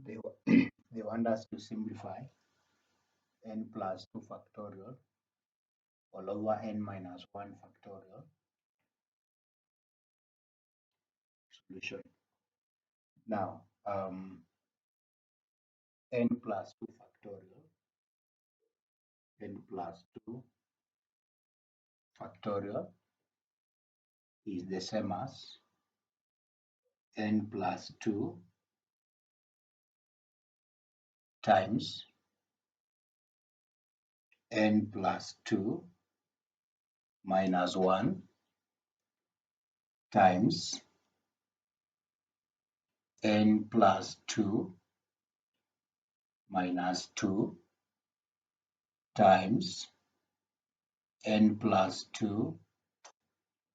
they want us to simplify n plus 2 factorial all over n minus 1 factorial solution. Now, n plus 2 factorial, n plus 2 factorial is the same as n plus 2 times n plus 2 minus 1 times n plus 2 minus 2 times n plus 2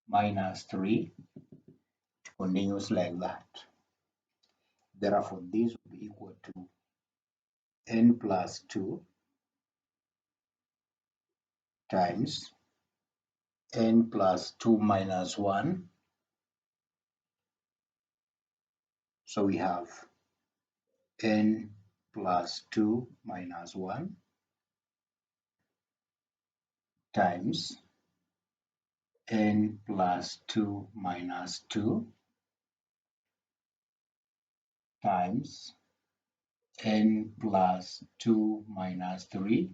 minus 3. It continues like that. Therefore, this will be equal to n plus 2 times n plus 2 minus 1. So we have n plus 2 minus 1 times n plus 2 minus 2 times n plus 2 minus 3.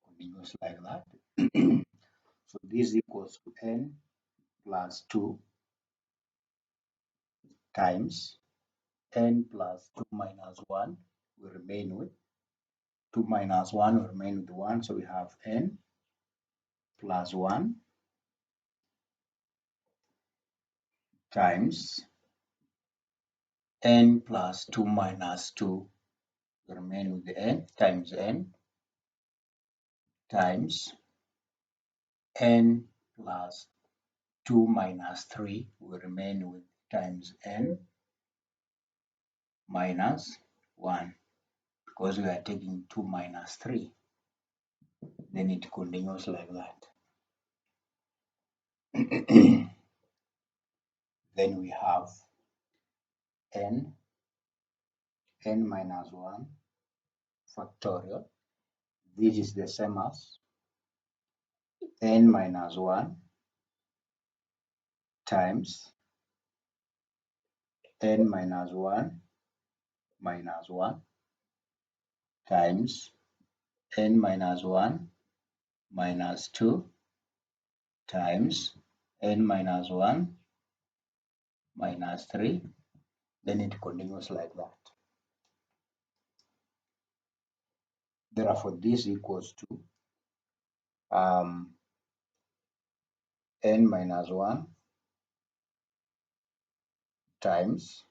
Continues like that. So this equals to n plus 2 times n plus 2 minus 1 will remain with 2 minus 1 will remain with 1. So we have n plus 1 times n plus 2 minus 2 will remain with the n times n times n plus 2 minus 3 will remain with times n minus 1, because we are taking 2 minus 3. Then it continues like that. Then we have n minus 1 factorial. This is the same as n minus 1 times n minus 1 minus 1 times n minus 1 minus 2 times n minus 1 minus 3. Then it continues like that. Therefore, this equals to n minus 1 times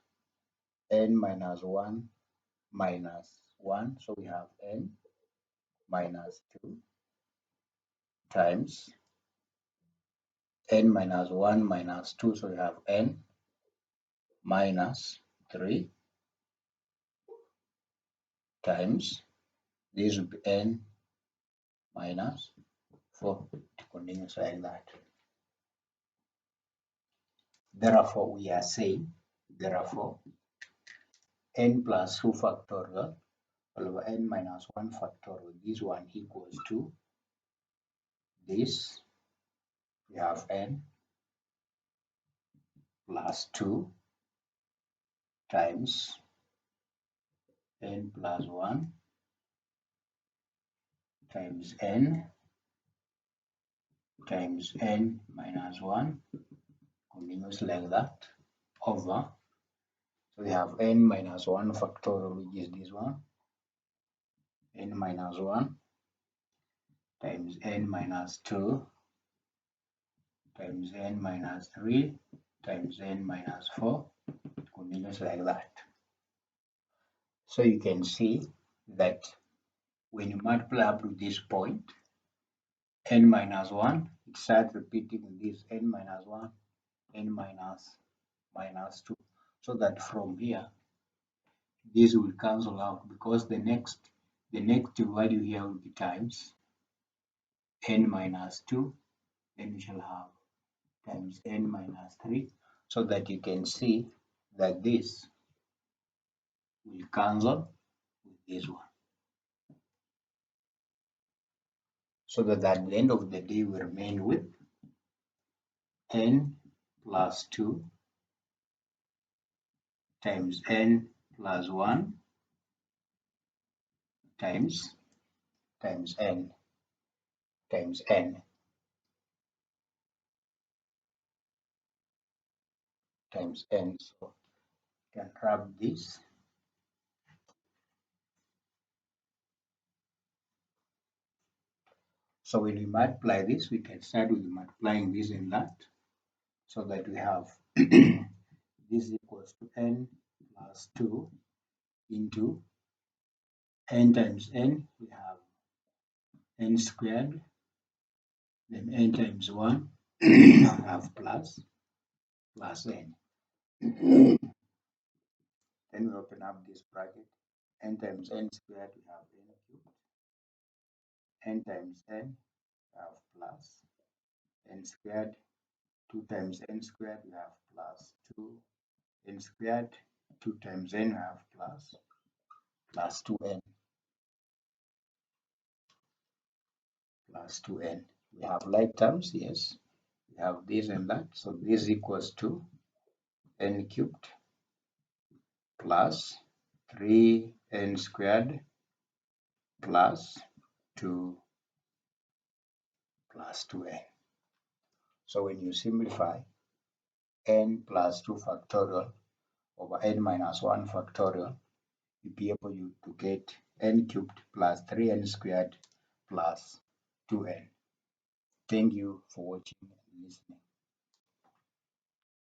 n minus 1 minus 1. So we have n minus 2 times n minus 1 minus 2. So we have n minus 3 times this will be n minus 4. It continues like that. Therefore, we are saying, therefore, n plus 2 factorial over n minus 1 factorial, this one equals to this. We have n plus 2 times n plus 1 times n minus 1, continues like that, over. So we have n minus 1 factorial, which is this one, n minus 1 times n minus 2 times n minus 3 times n minus 4, continues like that. So you can see that when you multiply up to this point, n minus 1, it starts repeating this n minus 1, n minus 2, so that from here, this will cancel out, because the next value here will be times n minus 2, then we shall have times n minus 3, so that you can see that this will cancel with this one. So that at the end of the day, we remain with n plus 2 times n plus 1 times n times n times n. So you can rub this. So when we multiply this, we can start with multiplying this and that, so that we have this equals to n plus 2 into n times n, we have n squared, then n times 1, we have plus n. Then we open up this bracket, n times n squared, we have n cubed, n times n, we have plus n squared, 2 times n squared, we have plus 2 n squared, 2 times n, we have plus 2n plus 2n. We have like terms, yes, we have this and that, so this equals to n cubed plus 3n squared plus 2 plus 2n. So when you simplify, n plus 2 factorial over n minus 1 factorial, you'll be able to get n cubed plus 3n squared plus 2n. Thank you for watching and listening.